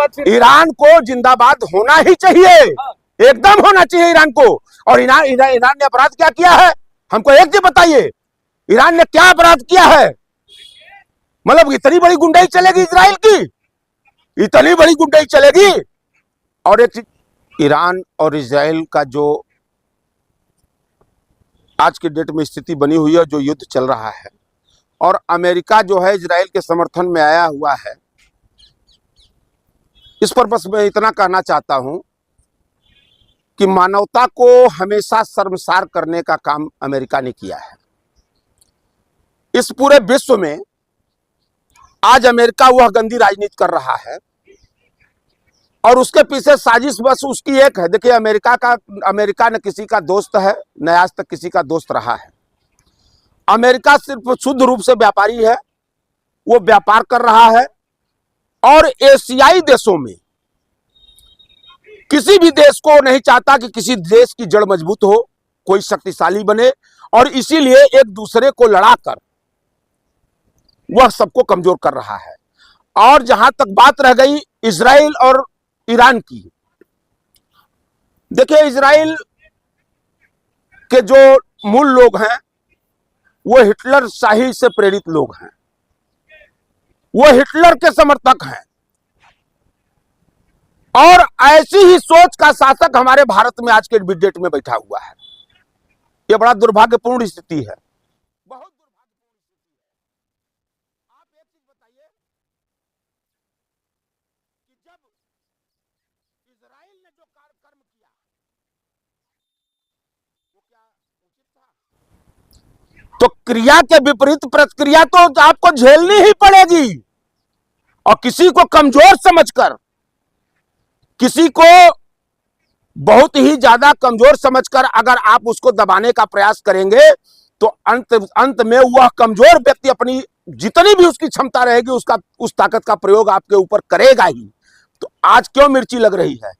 जिंदाबाद फिर ईरान को जिंदाबाद होना ही चाहिए, एकदम होना चाहिए ईरान को। और ईरान ने अपराध क्या किया है, हमको एक चीज बताइए, ईरान ने क्या अपराध किया है? मतलब इतनी बड़ी गुंडाई चलेगी इजराइल की, इतनी बड़ी गुंडाई चलेगी। और एक चीज, ईरान और इजराइल का जो आज के डेट में स्थिति बनी हुई है, जो युद्ध चल रहा है, और अमेरिका जो है इजराइल के समर्थन में आया हुआ है, इस पर बस मैं इतना कहना चाहता हूं कि मानवता को हमेशा शर्मसार करने का काम अमेरिका ने किया है। इस पूरे विश्व में आज अमेरिका वह गंदी राजनीति कर रहा है और उसके पीछे साजिश बस उसकी एक है। देखिए, अमेरिका न किसी का दोस्त है, न आज तक किसी का दोस्त रहा है। अमेरिका सिर्फ शुद्ध रूप से व्यापारी है, वो व्यापार कर रहा है। और एशियाई देशों में किसी भी देश को नहीं चाहता कि किसी देश की जड़ मजबूत हो, कोई शक्तिशाली बने, और इसीलिए एक दूसरे को लड़ाकर वह सबको कमजोर कर रहा है। और जहां तक बात रह गई इजराइल और ईरान की, देखिए इजराइल के जो मूल लोग हैं वो हिटलर शाही से प्रेरित लोग हैं, वो हिटलर के समर्थक हैं। और ऐसी ही सोच का शासक हमारे भारत में आज के डेट में बैठा हुआ है। यह बड़ा दुर्भाग्यपूर्ण स्थिति है, बहुत दुर्भाग्यपूर्ण स्थिति है। आप एक चीज बताइए कि जब इजराइल ने जो कर्म किया वो क्या उचित था? तो क्रिया के विपरीत प्रतिक्रिया तो आपको झेलनी ही पड़ेगी। और किसी को कमजोर समझकर, किसी को बहुत ही ज्यादा कमजोर समझकर अगर आप उसको दबाने का प्रयास करेंगे तो अंत में वह कमजोर व्यक्ति अपनी जितनी भी उसकी क्षमता रहेगी उस ताकत का प्रयोग आपके ऊपर करेगा ही। तो आज क्यों मिर्ची लग रही है?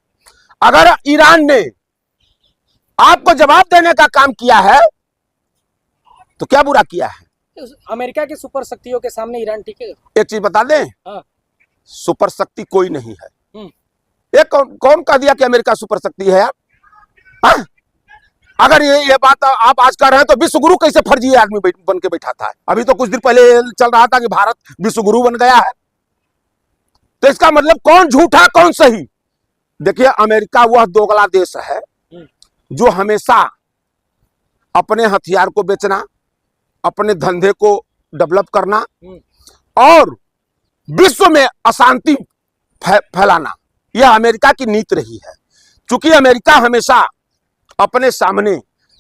अगर ईरान ने आपको जवाब देने का काम किया है तो क्या बुरा किया है? अमेरिका की सुपर शक्तियों के सामने ईरान टिकेगा? एक चीज बता दें, हाँ। सुपर शक्ति कोई नहीं है। ये कौन कह दिया कि अमेरिका सुपर शक्ति है यार? हाँ? अगर ये बात आप आज कह रहे हैं तो विश्वगुरु कैसे फर्जी आदमी बन के बैठा था? अभी तो कुछ दिन पहले चल रहा था कि भारत विश्वगुरु बन गया है। तो इसका मतलब कौन झूठा कौन सही? देखिए, अमेरिका वह दोगला देश है जो हमेशा अपने हथियार को बेचना, अपने धंधे को डेवलप करना और विश्व में अशांति फैलाना, यह अमेरिका की नीति रही है। चूंकि अमेरिका हमेशा अपने सामने,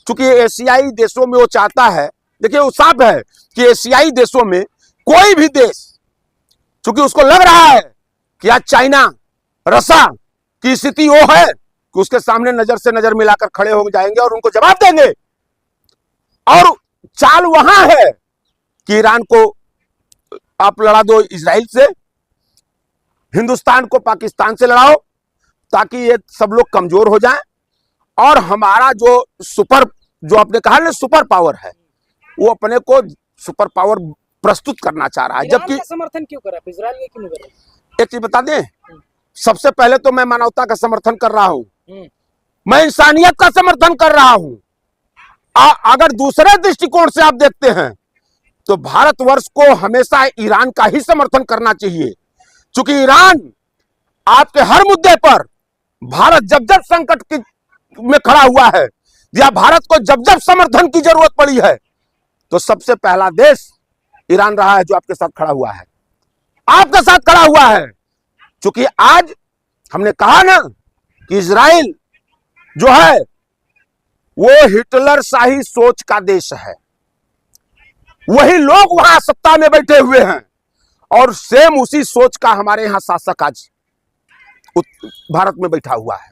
चूंकि एशियाई देशों में वो चाहता है, देखिए वो साफ है कि एशियाई देशों में कोई भी देश, चूंकि उसको लग रहा है कि आज चाइना, रशिया की स्थिति वो है कि उसके सामने नजर से नजर मिलाकर खड़े हो जाएंगे और उनको जवाब देंगे। और चाल वहां है कि ईरान को आप लड़ा दो इजराइल से, हिंदुस्तान को पाकिस्तान से लड़ाओ, ताकि ये सब लोग कमजोर हो जाएं और हमारा जो आपने कहा ना सुपर पावर है, वो अपने को सुपर पावर प्रस्तुत करना चाह रहा है। जबकि समर्थन क्यों कर रहा है इजराइल? क्यों नहीं कर रहा? एक चीज बता दें, सबसे पहले तो मैं मानवता का समर्थन कर रहा हूं, मैं इंसानियत का समर्थन कर रहा हूं। अगर दूसरे दृष्टिकोण से आप देखते हैं तो भारतवर्ष को हमेशा ईरान का ही समर्थन करना चाहिए। चूंकि ईरान आपके हर मुद्दे पर, भारत जब जब संकट में खड़ा हुआ है या भारत को जब जब समर्थन की जरूरत पड़ी है, तो सबसे पहला देश ईरान रहा है जो आपके साथ खड़ा हुआ है, आपके साथ खड़ा हुआ है। चूंकि आज हमने कहा ना कि इजराइल जो है वो हिटलर शाही सोच का देश है, वही लोग वहां सत्ता में बैठे हुए हैं और सेम उसी सोच का हमारे यहां शासक आज भारत में बैठा हुआ है।